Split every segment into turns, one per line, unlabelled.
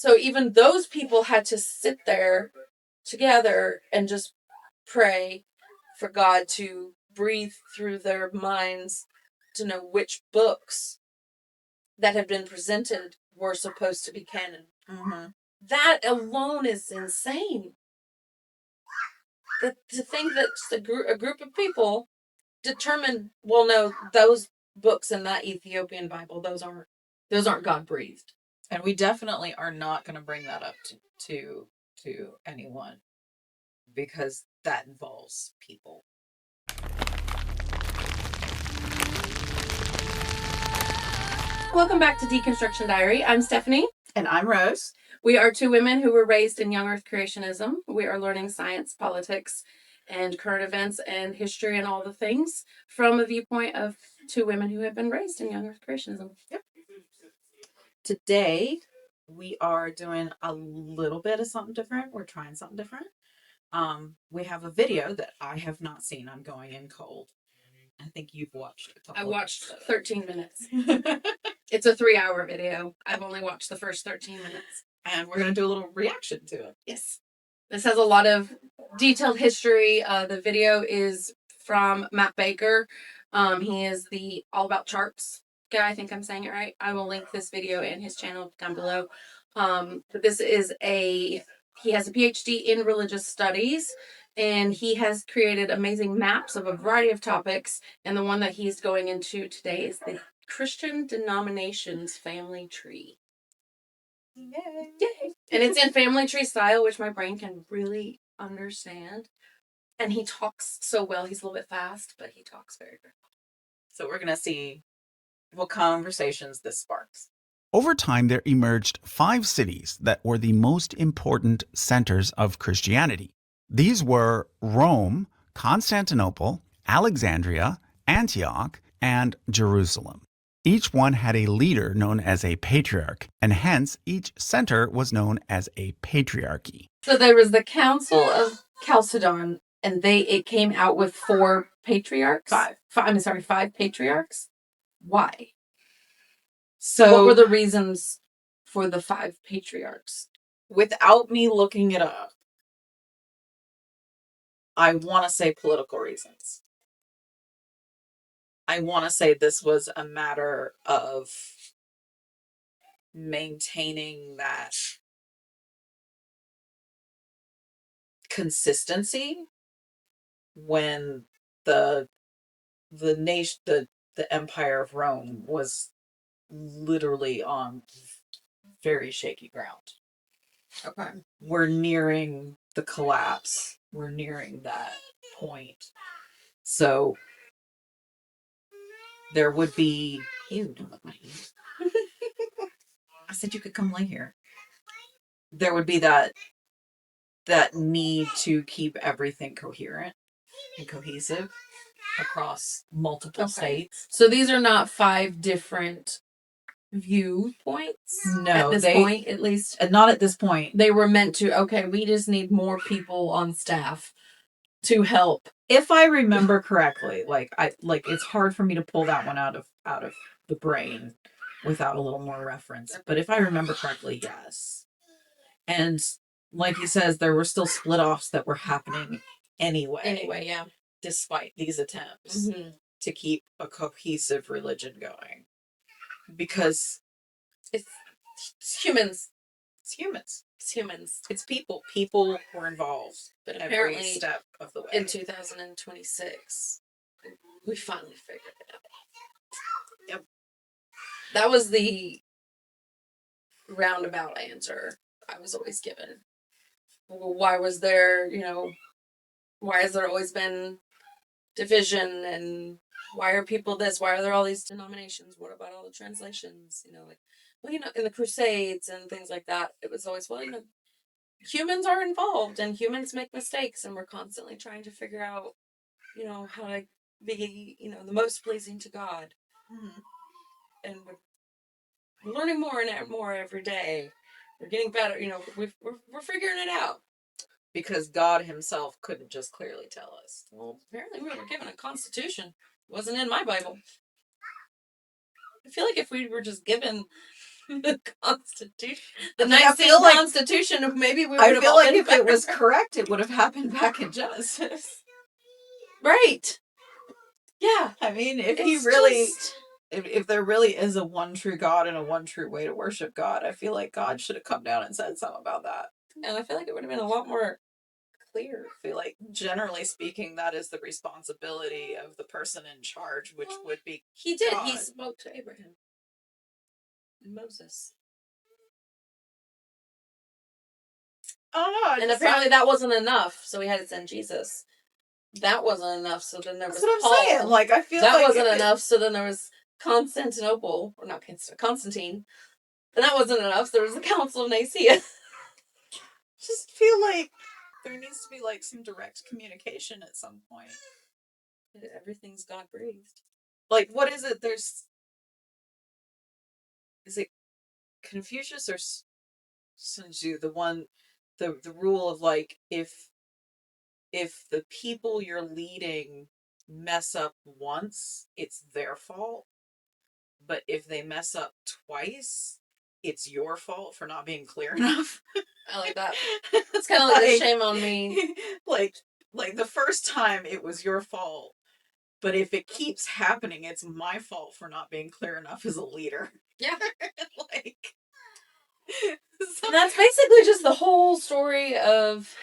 So even those people had to sit there together and just pray for God to breathe through their minds to know which books that have been presented were supposed to be canon.
Mm-hmm.
That alone is insane. To think that just a group of people determined, well, no, those books in that Ethiopian Bible, those aren't God breathed.
And we definitely are not going to bring that up to anyone, because that involves people.
Welcome back to Deconstruction Diary. I'm Stephanie.
And I'm Rose.
We are two women who were raised in Young Earth Creationism. We are learning science, politics, and current events and history and all the things from a viewpoint of two women who have been raised in Young Earth Creationism.
Yep. Today, we are doing a little bit of something different. We're trying something different. We have a video that I have not seen. I'm going in cold. I think you've watched it.
I watched 13 minutes. It's a 3-hour video. I've only watched the first 13 minutes.
And we're going to do a little reaction to it.
Yes. This has a lot of detailed history. The video is from Matt Baker. He is the All About Charts guy. I think I'm saying it right. I will link this video and his channel down below. But this is he has a PhD in religious studies, and he has created amazing maps of a variety of topics. And the one that he's going into today is the Christian Denominations Family Tree.
Yay.
Yay. And it's in family tree style, which my brain can really understand. And he talks so well. He's a little bit fast, but he talks very good.
So we're going to see what conversations this sparks.
Over time, there emerged 5 cities that were the most important centers of Christianity. These were Rome, Constantinople, Alexandria, Antioch, and Jerusalem. Each one had a leader known as a patriarch, and hence each center was known as a patriarchy.
So there was the Council of Chalcedon, and it came out with 4 patriarchs? 5 patriarchs? Why? So what were the reasons for the 5 patriarchs?
Without me looking it up, I want to say political reasons. I want to say this was a matter of maintaining that consistency when the nation, the Empire of Rome was literally on very shaky ground.
Okay.
We're nearing the collapse. We're nearing that point. So there would be... Ew, don't look my ears. I said you could come lay here. There would be that need to keep everything coherent and cohesive across multiple states.
So these are not 5 different viewpoints?
No.
At this point, at least?
Not at this point.
They were meant to, okay, we just need more people on staff to help.
If I remember correctly, it's hard for me to pull that one out of the brain without a little more reference. But if I remember correctly, yes. And like he says, there were still split-offs that were happening anyway.
Anyway, yeah.
Despite these attempts to keep a cohesive religion going. Because
it's humans.
It's humans.
It's humans.
It's people. People were involved.
But
every
apparently,
step of the way.
In 2026, we finally figured it out.
Yep.
That was the roundabout answer I was always given. Well, why was there, why has there always been division, and why are people this? Why are there all these denominations? What about all the translations? In the Crusades and things like that, it was always, humans are involved and humans make mistakes, and we're constantly trying to figure out, how to be, the most pleasing to God.
Mm-hmm.
And we're learning more and more every day. We're getting better. We're figuring it out.
Because God himself couldn't just clearly tell us.
Well, apparently we were given a constitution. It wasn't in my Bible. I feel like if we were just given the Constitution, the
I mean, I
Nicene
feel like-
Constitution, maybe we would
I
have
feel
all
like
been
if it
better.
was correct, it would have happened back in Genesis.
Right. Yeah.
I mean,
It's
if there really is a one true God and a one true way to worship God, I feel like God should have come down and said something about that.
and I feel like it would have been a lot more clear.
I feel like, generally speaking, that is the responsibility of the person in charge, which would be
He did. He
God.
spoke to Abraham. Moses.
Oh no!
And apparently that wasn't enough, so he had to send Jesus. That wasn't enough, so then there was
that's what I'm
Paul.
saying. Like, I feel
that
like
wasn't enough, so then there was Constantinople, or not Constantine. And that wasn't enough, so there was the Council of Nicaea.
Just feel like there needs to be like some direct communication at some point.
Everything's God breathed.
Like, what is it? Is it Confucius or Sun Tzu? The rule of like, if the people you're leading mess up once, it's their fault. But if they mess up twice, it's your fault for not being clear enough.
I like that. It's kind of like a shame on me.
like the first time it was your fault, but if it keeps happening, it's my fault for not being clear enough as a leader.
Yeah.
Like,
And that's basically just the whole story of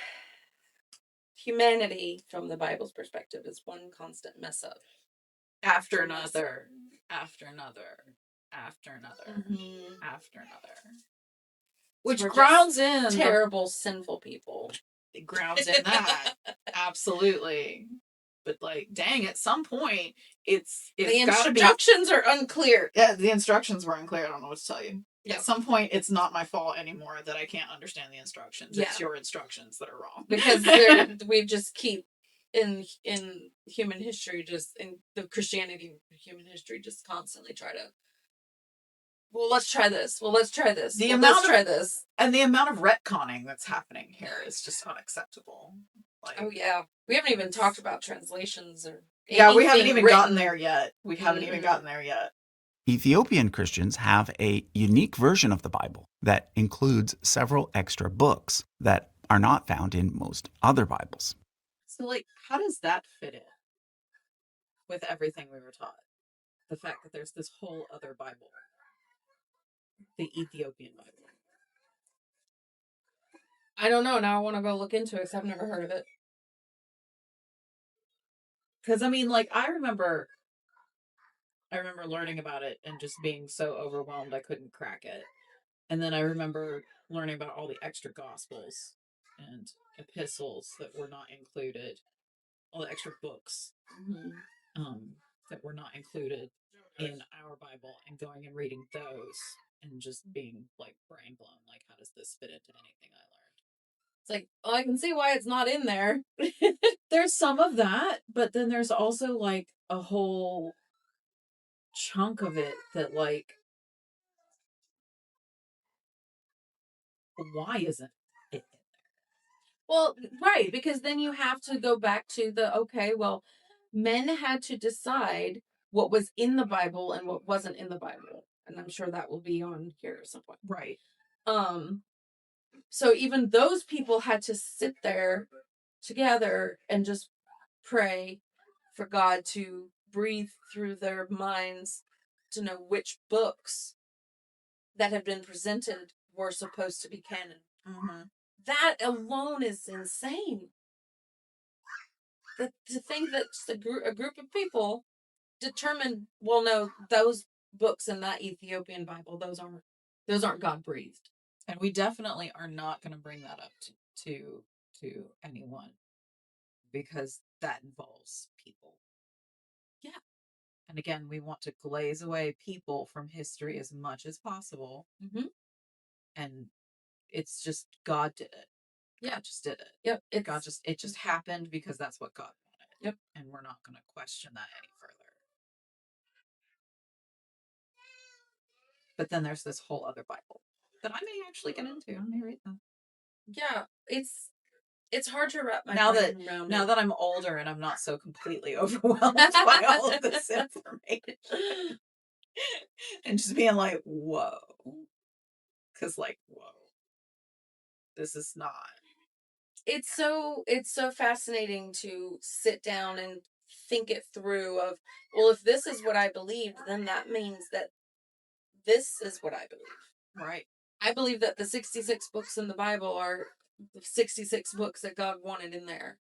humanity from the Bible's perspective, is one constant mess up.
after another, after another, after another,
Mm-hmm.
after another. Which
We're
grounds in
terrible, sinful people.
it grounds in that. Absolutely. But like, dang, at some point it's
The
gotta be.
instructions are unclear.
Yeah, the instructions were unclear. I don't know what to tell you.
Yeah.
At some point, it's not my fault anymore that I can't understand the instructions.
Yeah.
It's your instructions that are wrong.
Because we just keep in human history, just in the Christianity human history, just constantly try to. Well, let's try this. Well, let's try this. Let's try this.
And the amount of retconning that's happening here is just unacceptable. Like,
Oh yeah, we haven't even talked about translations or.
yeah, we haven't
anything
even
written.
gotten there yet. We haven't even
Mm-mm.
gotten there yet.
Ethiopian Christians have a unique version of the Bible that includes several extra books that are not found in most other Bibles.
So, like, how does that fit in with everything we were taught? The fact that there's this whole other Bible, the Ethiopian Bible.
I don't know. Now I want to go look into it because I've never heard of it.
Because I mean, like, I remember learning about it and just being so overwhelmed I couldn't crack it. And then I remember learning about all the extra gospels and epistles that were not included, all the extra books that were not included in our Bible, and going and reading those and just being like brain blown. Like, how does this fit into anything I learned?
It's like, well, I can see why it's not in there.
There's some of that, but then there's also like a whole chunk of it that, like, why isn't it?
Well, right, because then you have to go back to men had to decide what was in the Bible and what wasn't in the Bible. And I'm sure that will be on here at some point.
Right.
So even those people had to sit there together and just pray for God to breathe through their minds to know which books that have been presented were supposed to be canon.
Mm-hmm.
That alone is insane. To think that just a group of people determined, well, no, those books in that Ethiopian Bible, those aren't God breathed.
And we definitely are not going to bring that up to anyone, because that involves people.
Yeah.
And again, we want to glaze away people from history as much as possible.
Mm-hmm.
And it's just, God did it.
Yeah.
God just did it.
Yep.
It just happened because that's what God wanted.
Yep.
And we're not going to question that any further. But then there's this whole other Bible that I may actually get into. I may read that.
Yeah, it's hard to wrap my
now
brain around.
Now that I'm older and I'm not so completely overwhelmed by all of this information, and just being like, whoa. Because, like, whoa, this is not.
It's so fascinating to sit down and think it through of, well, if this is what I believed, then that means that this is what I believe.
Right.
I believe that the 66 books in the Bible are the 66 books that God wanted in there,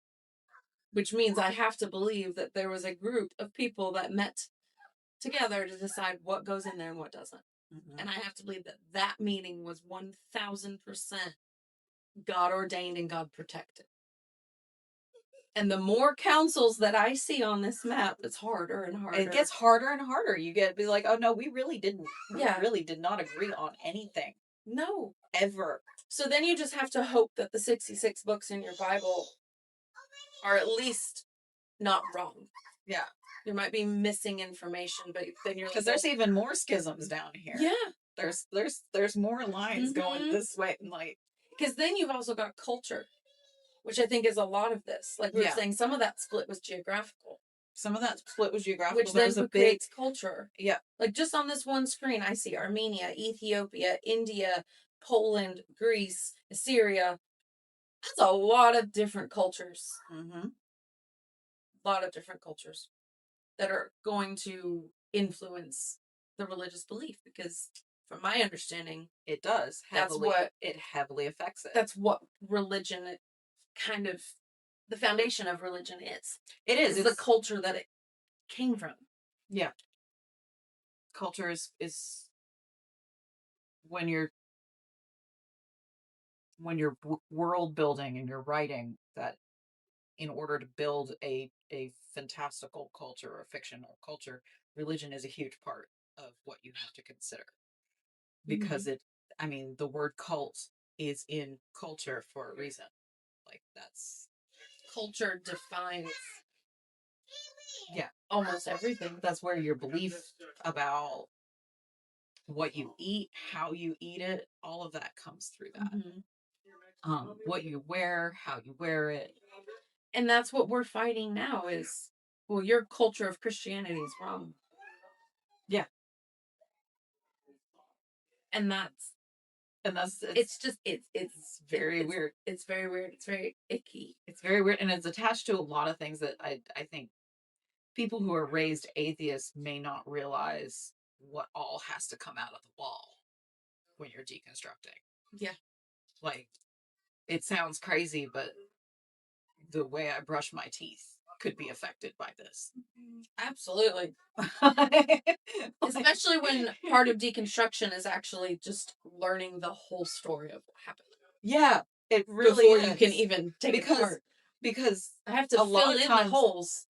which means I have to believe that there was a group of people that met together to decide what goes in there and what doesn't.
Mm-hmm.
And I have to believe that that meeting was 1000% God ordained and God protected. And the more councils that I see on this map, it's harder and harder.
It gets harder and harder. You get be like, oh no, we really didn't.
Yeah.
We really did not agree on anything.
No.
Ever.
So then you just have to hope that the 66 books in your Bible are at least not wrong.
Yeah.
There might be missing information, but then you're
because there's even more schisms down here.
Yeah.
There's more lines going this way, and like
because then you've also got culture, which I think is a lot of this. Like we were saying, some of that split was geographical.
Some of that split was geographical,
which then creates culture.
Yeah.
Like just on this one screen, I see Armenia, Ethiopia, India, Poland, Greece, Assyria. That's a lot of different cultures.
Mm-hmm.
A lot of different cultures that are going to influence the religious belief, because from my understanding,
it does.
That's what
it heavily affects it.
That's what religion kind of, the foundation of religion is.
It is.
It's the culture that it came from.
Yeah. Culture is when you're world building and you're writing, that in order to build a fantastical culture or fictional culture, religion is a huge part of what you have to consider. Because the word cult is in culture for a reason. Like, that's...
Culture defines
almost everything. That's where your belief about what you eat, how you eat it, all of that comes through that. What you wear, how you wear it.
And that's what we're fighting now is, well, your culture of Christianity is wrong. Yeah. And that's it's very weird. It's very weird. It's very icky.
It's very weird. And it's attached to a lot of things that I think people who are raised atheists may not realize what all has to come out of the wall when you're deconstructing.
Yeah.
Like, it sounds crazy, but the way I brush my teeth could be affected by this.
Absolutely. Especially when part of deconstruction is actually just learning the whole story of what happened.
Yeah, it really
before
is.
You can even take it apart.
Because
I have to fill in the holes.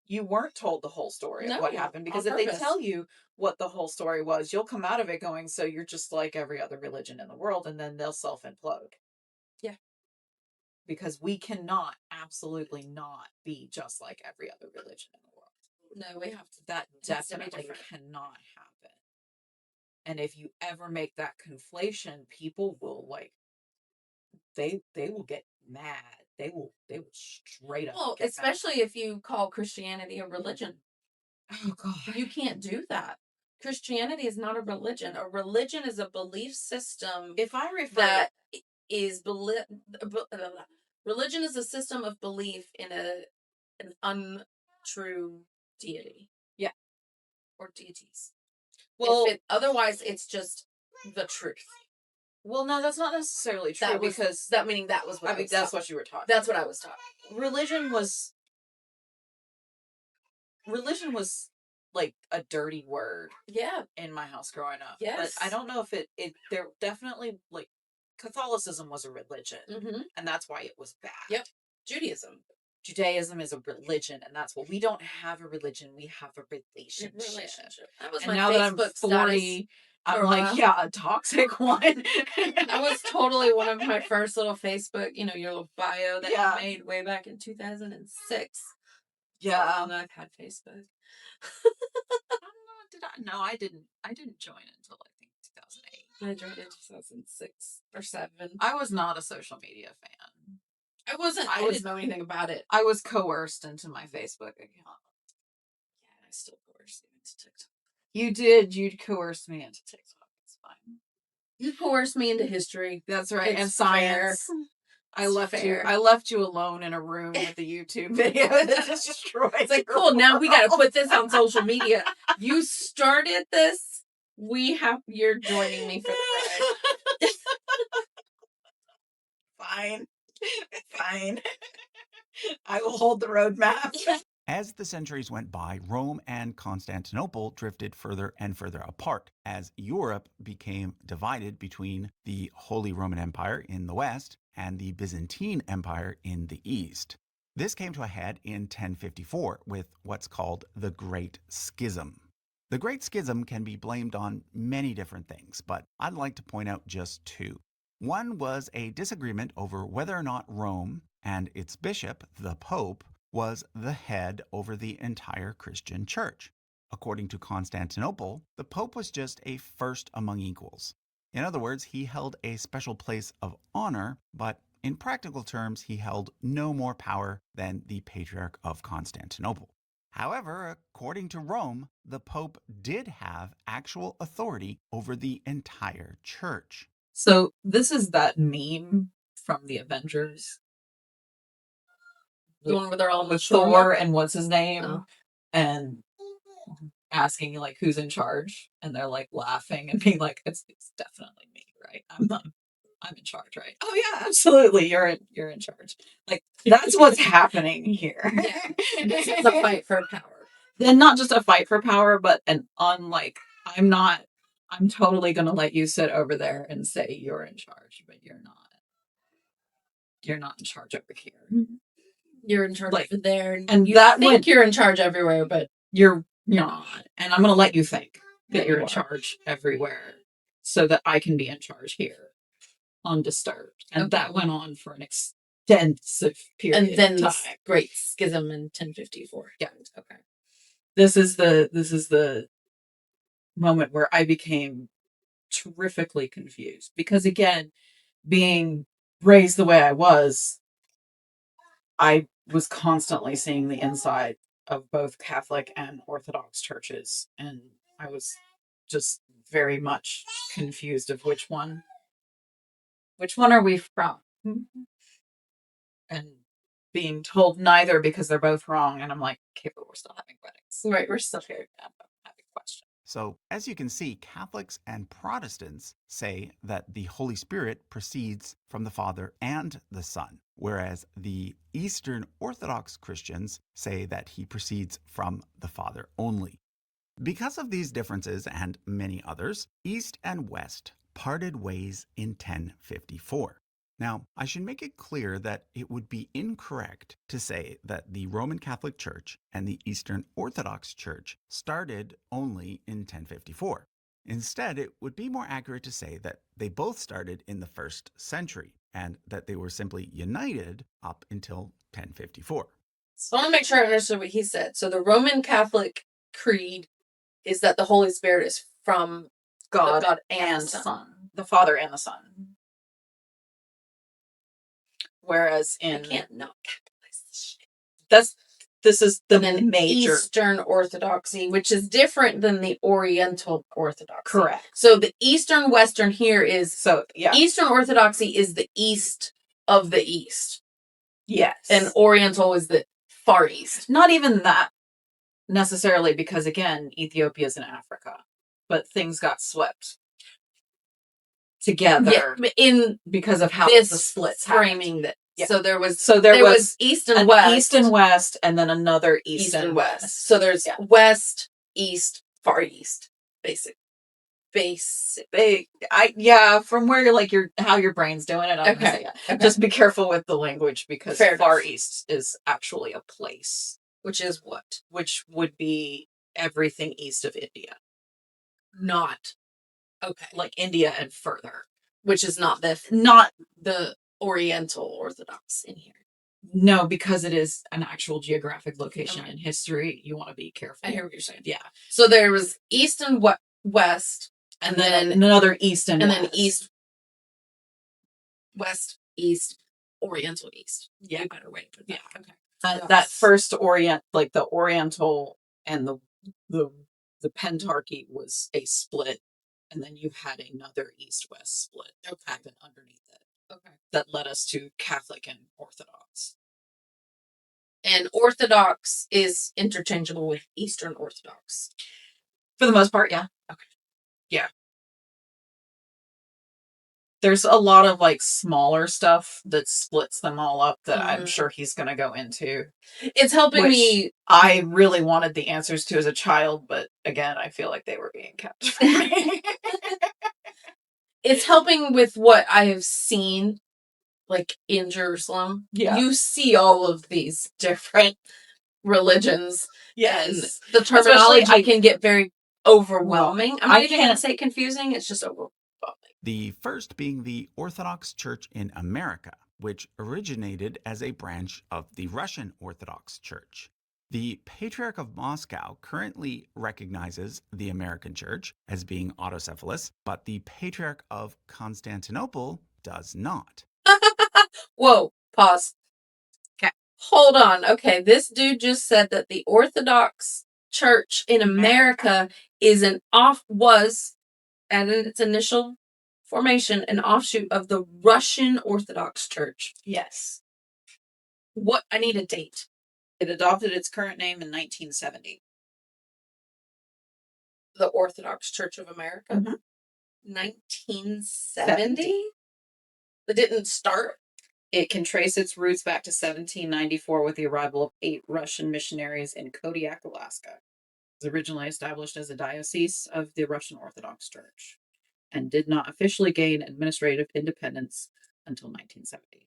You weren't told the whole story of what happened, because if they tell you what the whole story was, you'll come out of it going, so you're just like every other religion in the world, and then they'll self-implode.
Yeah.
Because we cannot, absolutely not be just like every other religion in the world.
No, we have to.
That definitely cannot happen. And if you ever make that conflation, people will they will get mad. They will straight up.
Well, especially if you call Christianity a religion.
Oh God.
You can't do that. Christianity is not a religion. A religion is a belief system.
If I refer
that is religion is a system of belief in an untrue deity.
Yeah.
Or deities.
Well,
otherwise it's just the truth.
Well, no, that's not necessarily true, because
that meaning that was what
that's what you were taught.
That's what I was taught.
Religion was like a dirty word.
Yeah.
In my house growing up.
Yes.
But I don't know if it there definitely, like, Catholicism was a religion.
Mm-hmm.
And that's why it was bad.
Yep. Judaism
is a religion, and that's what we don't have a religion, we have a relationship.
That was
and
my
now
Facebook
that I'm 40, I'm like, a toxic one.
That was totally one of my first little Facebook, your little bio that you made way back in 2006.
Yeah.
I've had Facebook.
No, I didn't join until I think 2008.
I joined in 2006 or 7.
I was not a social media fan.
I wasn't. I didn't know anything about it.
I was coerced into my Facebook account.
Yeah, I still coerced you into TikTok.
You did. You coerced me into TikTok. It's fine.
You coerced me into history.
That's right.
It's
and science.
fair.
I
It's
left
fair.
I left you alone in a room with a YouTube video that just destroyed.
It's like,
your
cool, now we gotta
world.
put this on social media. You started this. You're joining me for the ride.
Fine. Fine. I will hold the roadmap.
As the centuries went by, Rome and Constantinople drifted further and further apart as Europe became divided between the Holy Roman Empire in the west and the Byzantine Empire in the east. This came to a head in 1054 with what's called the Great Schism. The Great Schism can be blamed on many different things, but I'd like to point out just two. One was a disagreement over whether or not Rome and its bishop, the Pope, was the head over the entire Christian church. According to Constantinople, the Pope was just a first among equals. In other words, he held a special place of honor, but in practical terms, he held no more power than the Patriarch of Constantinople. However, according to Rome, the Pope did have actual authority over the entire church.
So this is that meme from the Avengers.
The one where they're all on the
With
shore.
Thor and what's his name,
Oh.
and asking like who's in charge, and they're like laughing and being like, "It's definitely me, right? I'm in charge, right? Oh yeah, absolutely, you're in charge." Like that's what's happening here.
Yeah. This is a fight for power.
Then not just a fight for power, but an unlike I'm totally gonna let you sit over there and say you're in charge, but you're not. You're not in charge over here.
You're in charge
Like,
over there,
and
you
that
think
went-
you're in charge everywhere, but
You're not. And I'm gonna let you think
Yeah,
that you're
you
in
are.
charge everywhere so that I can be in charge here undisturbed. And
Okay.
that went on for an extensive period
and then
of
the
time.
Great Schism in 1054.
Yeah.
Okay.
This is the moment where I became terrifically confused because again, being raised the way I was constantly seeing the inside of both Catholic and Orthodox churches, and I was just very much confused of which one are we from? And being told neither because they're both wrong, and I'm like, okay, but we're still having weddings.
Right, we're still here.
Having questions.
So, as you can see, Catholics and Protestants say that the Holy Spirit proceeds from the Father and the Son, whereas the Eastern Orthodox Christians say that he proceeds from the Father only. Because of these differences and many others, East and West parted ways in 1054. Now, I should make it clear that it would be incorrect to say that the Roman Catholic Church and the Eastern Orthodox Church started only in 1054. Instead, it would be more accurate to say that they both started in the 1st century and that they were simply united up until 1054.
So I want to make sure I understood what he said. So the Roman Catholic creed is that the Holy Spirit is from
God,
God
and
the
Son. The Father and the Son. Whereas
I
in
can't not capitalize this shit.
this is the
And then
major
Eastern Orthodoxy, which is different than the Oriental Orthodoxy.
correct.
So the Eastern Western here is
So yeah,
Eastern Orthodoxy is the east of the East,
yes,
and Oriental is the Far East.
not even that necessarily, because again, Ethiopia is in Africa, but things got swept together because of how
this
the splits
framing that.
Yeah.
So there was
there was
East and
an
West,
East and West, and then another
East and West. So there's
Yeah.
West, East, Far East, basic.
From where you're like how your brain's doing it. I'm gonna say,
Okay.
just be careful with the language because
Fair
Far
enough.
East is actually a place,
Which is what?
which would be everything east of India,
Not. Okay.
like India and further.
Which is not
Not
the Oriental Orthodox in here.
no, because it is an actual geographic location
Okay.
in history. You want to be careful.
I hear what you're saying.
Yeah,
So there was East and West,
and then another East and
and
West.
then East, West, East, Oriental East.
Yeah.
A better way to put that.
Yeah.
Okay.
That first like the Oriental and the Pentarchy was a split, and then you had another East-West split happen underneath it.
Okay.
That led us to Catholic and Orthodox.
And Orthodox is interchangeable with Eastern Orthodox.
For the most part, yeah.
Okay.
Yeah. There's a lot of like smaller stuff that splits them all up that I'm sure he's going to go into.
It's helping me.
I really wanted the answers to as a child, but again, I feel like they were being kept from me.
It's helping with what I have seen, like in Jerusalem.
Yeah.
You see all of these different religions.
Yes.
And the terminology can get very overwhelming.
Well,
I'm not even going to say confusing. It's just overwhelming.
The first being the Orthodox Church in America, which originated as a branch of the Russian Orthodox Church. The Patriarch of Moscow currently recognizes the American Church as being autocephalous, but the Patriarch of Constantinople does not.
Whoa, pause. Okay, hold on. Okay, this dude just said that the Orthodox Church in America is was at its initial formation an offshoot of the Russian Orthodox Church.
Yes.
What? I need a date.
It adopted its current name in 1970.
The Orthodox Church of America?
Mm-hmm.
1970? It didn't start?
It can trace its roots back to 1794 with the arrival of 8 Russian missionaries in Kodiak, Alaska. It was originally established as a diocese of the Russian Orthodox Church and did not officially gain administrative independence until 1970.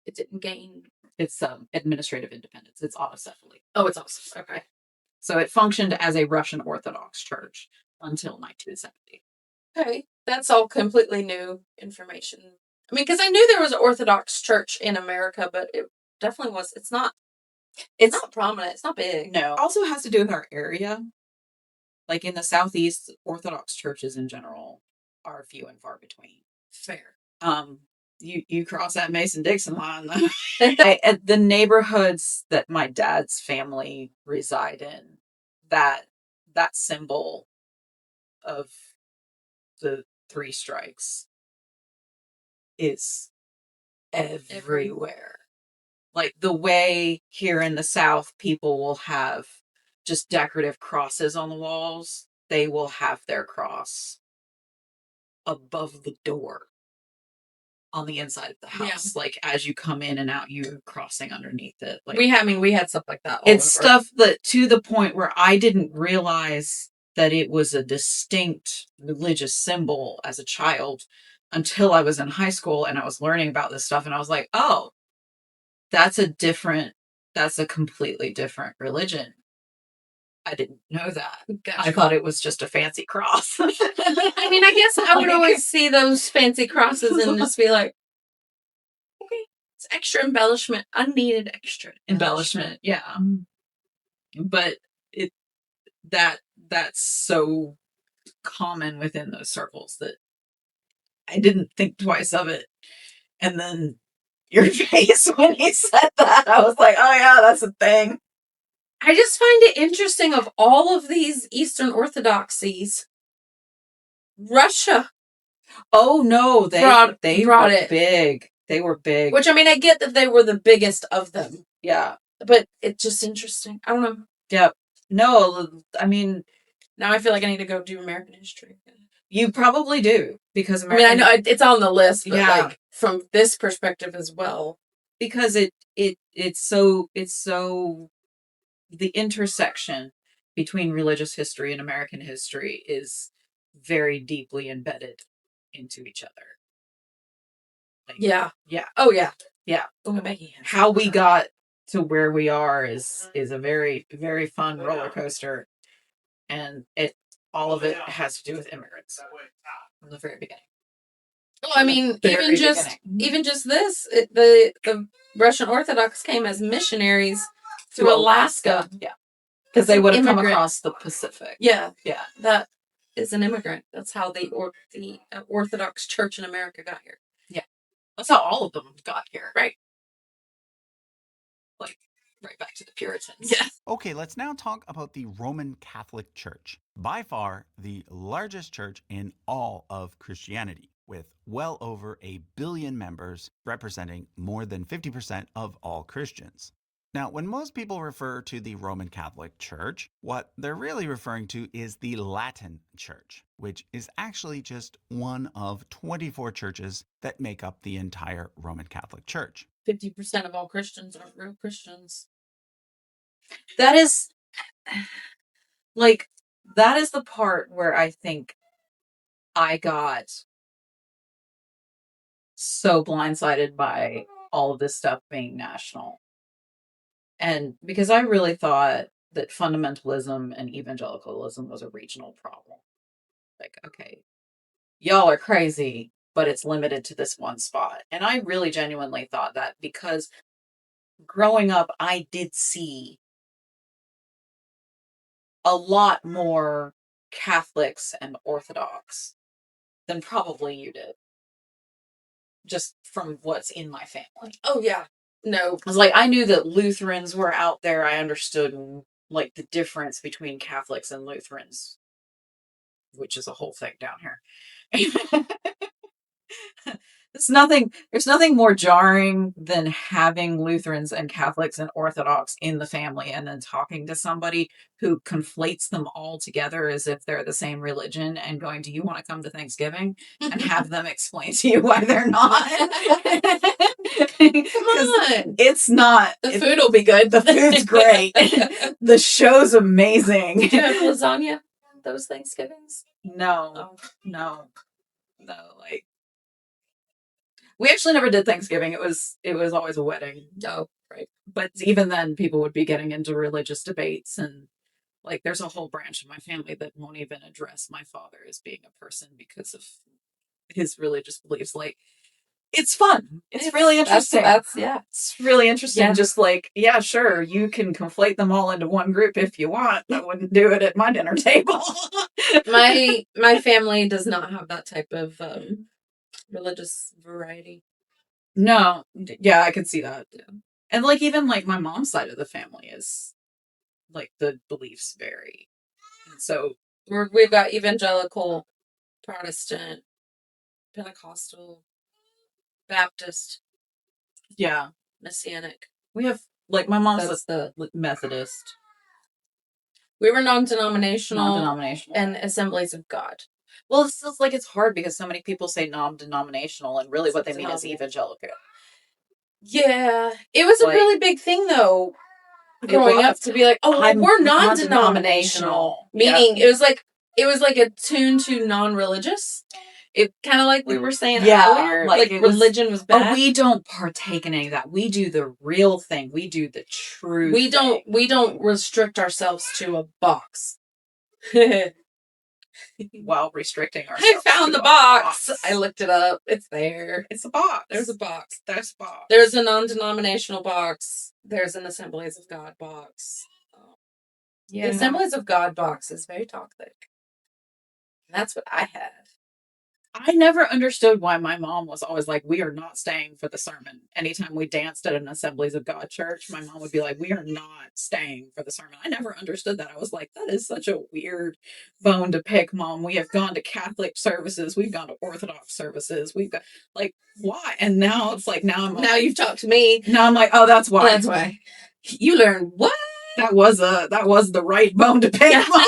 It didn't gain.
It's administrative independence. It's autocephaly.
Oh, it's awesome. Okay.
So it functioned as a Russian Orthodox Church until 1970.
Okay. That's all completely new information. I mean, because I knew there was an Orthodox Church in America, but it definitely was. It's not prominent. It's not big.
No. It also has to do with our area. Like in the Southeast, Orthodox churches in general are few and far between.
Fair.
You cross that Mason-Dixon line, though. At the neighborhoods that my dad's family reside in, that symbol of the 3 strikes is everywhere. Like the way here in the South, people will have just decorative crosses on the walls. They will have their cross above the door on the inside of the house. Yeah. Like as you come in and out, you're crossing underneath it. Like
we had stuff like that.
It's stuff that to the point where I didn't realize that it was a distinct religious symbol as a child until I was in high school and I was learning about this stuff. And I was like, oh, that's a completely different religion. I didn't know that. Gotcha. I thought it was just a fancy cross.
I mean, I guess I would always see those fancy crosses and just be like, okay, it's extra embellishment. Unneeded extra embellishment.
Yeah. But that's so common within those circles that I didn't think twice of it. And then your face when he said that, I was like, oh yeah, that's a thing.
I just find it interesting of all of these Eastern Orthodoxies, Russia.
Oh no, they brought it big. They were big.
Which, I mean, I get that they were the biggest of them.
Yeah.
But it's just interesting. I don't know.
Yeah. No, I mean,
now I feel like I need to go do American history.
You probably do, because
I mean, I know it's on the list, but like from this perspective as well,
because it's so the intersection between religious history and American history is very deeply embedded into each other. Like,
yeah.
Oh yeah. Yeah.
Ooh,
how we got to where we are is a very, very fun roller coaster, and all of it has to do with immigrants from the very beginning.
Well, I mean, even just this, the Russian Orthodox came as missionaries through Alaska.
Yeah. Because they would have come across the Pacific.
Yeah. That is an immigrant. That's how the Orthodox Church in America got here.
Yeah. That's how all of them got here.
Right.
Like, Right back to the Puritans.
Yeah.
Okay, let's now talk about the Roman Catholic Church, by far the largest church in all of Christianity, with well over 1 billion members, representing more than 50% of all Christians. Now, when most people refer to the Roman Catholic Church, what they're really referring to is the Latin Church, which is actually just one of 24 churches that make up the entire Roman Catholic Church.
50% of all Christians aren't real Christians.
That is, like, that is the part where I think I got so blindsided by all of this stuff being national. And because I really thought that fundamentalism and evangelicalism was a regional problem. Like, okay, y'all are crazy, but it's limited to this one spot. And I really genuinely thought that because growing up, I did see a lot more Catholics and Orthodox than probably you did. Just from what's in my family.
Oh, yeah. No.
I was like, I knew that Lutherans were out there. I understood, like, the difference between Catholics and Lutherans, which is a whole thing down here. There's nothing more jarring than having Lutherans and Catholics and Orthodox in the family and then talking to somebody who conflates them all together as if they're the same religion and going, do you want to come to Thanksgiving? And have them explain to you why they're not.
Come on.
It's not.
The food will be good.
The food's great. The show's amazing.
Did you have lasagna those Thanksgivings?
No.
Oh.
No. Like, we actually never did Thanksgiving. It was always a wedding.
Oh, right.
But even then, people would be getting into religious debates, and like, there's a whole branch of my family that won't even address my father as being a person because of his religious beliefs. Like, it's fun. It's really interesting.
Yeah.
It's really interesting.
Yeah.
Just like, yeah, sure, you can conflate them all into one group if you want. I wouldn't do it at my dinner table.
My family does not have that type of religious variety.
No, yeah, I can see that. Yeah. And like, even like my mom's side of the family is like, the beliefs vary. And so
We've got evangelical, Protestant, Pentecostal, Baptist,
yeah,
Messianic.
we have like, my mom's
That's
the Methodist,
We were non-denominational
non-denominational.
and Assemblies of God.
Well, it's just like, it's hard because so many people say non-denominational, and really what they mean is evangelical.
Yeah, it was a
Like,
really big thing though. Growing up, to be like, oh,
I'm
we're
non-denominational.
non-denominational, meaning it was like attuned to non-religious. It kind of like we were saying earlier, like religion was bad.
Oh, we don't partake in any of that. We do the real thing. We do the true.
We don't restrict ourselves to a box.
While restricting ourselves.
I found the box. I looked it up. It's there.
It's a box.
There's a box.
There's a box.
There's a non-denominational box. There's an Assemblies of God box.
Yeah.
The Assemblies of God box is very toxic. That's what I had.
I never understood why my mom was always like, we are not staying for the sermon. Anytime we danced at an Assemblies of God church, my mom would be like, we are not staying for the sermon. I never understood that. I was like, that is such a weird bone to pick, Mom. We have gone to Catholic services. We've gone to Orthodox services. We've got, like, why? And now it's like, now
you've talked to me.
Now I'm like, oh, that's why.
That's why. You learned what?
That was the right bone to pick, Mom.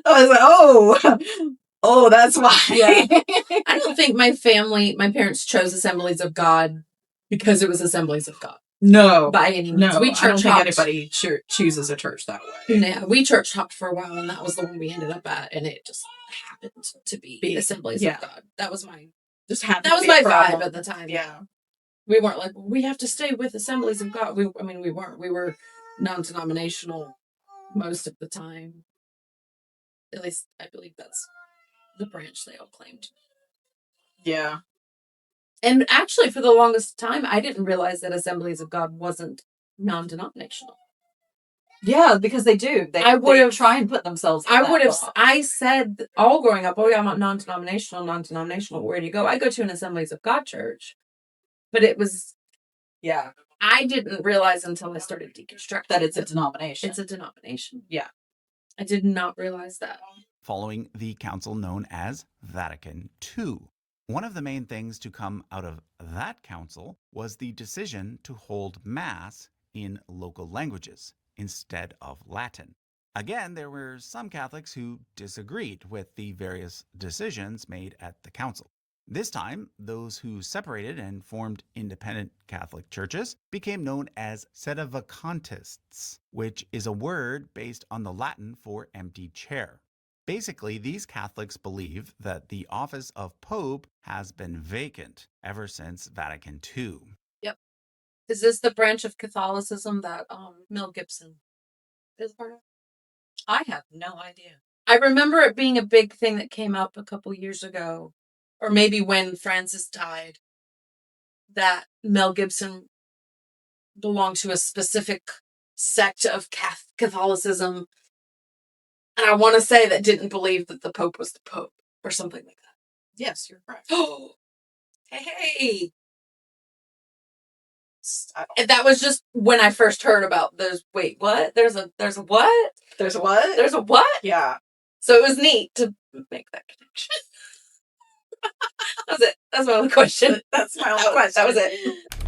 I was like, oh, that's why.
Yeah. I don't think my parents chose Assemblies of God because it was Assemblies of God.
No.
By any means.
No,
We
I don't
church
think
hopped.
anybody chooses a church that way.
Yeah, we church hopped for a while, and that was the one we ended up at, and it just happened to be Assemblies of God. That was my vibe at the time.
Yeah.
We weren't like, we have to stay with Assemblies of God. We weren't. We were non-denominational most of the time. At least I believe that's the branch they all claimed.
Yeah.
And actually, for the longest time, I didn't realize that Assemblies of God wasn't non-denominational.
Yeah, because they do. They try and put themselves in
I said all growing up, oh yeah, I'm non-denominational. Where do you go? I go to an Assemblies of God church. But it was
Yeah.
I didn't realize until I started deconstructing
That it's a denomination.
It's a denomination.
Yeah.
I did not realize that.
Following the council known as Vatican II. One of the main things to come out of that council was the decision to hold Mass in local languages instead of Latin. Again, there were some Catholics who disagreed with the various decisions made at the council. This time, those who separated and formed independent Catholic churches became known as sedevacantists, which is a word based on the Latin for empty chair. Basically, these Catholics believe that the office of Pope has been vacant ever since Vatican II.
Yep. Is this the branch of Catholicism that Mel Gibson is part of?
I have no idea.
I remember it being a big thing that came up a couple years ago, or maybe when Francis died, that Mel Gibson belonged to a specific sect of Catholicism. And I want to say that didn't believe that the Pope was the Pope or something like that.
Yes, you're correct.
Oh, hey. And that was just when I first heard about wait, what? There's a what?
There's a what?
There's a what?
Yeah.
So it was neat to make that connection. That was it. That's my only question.
That's my only question.
That was it.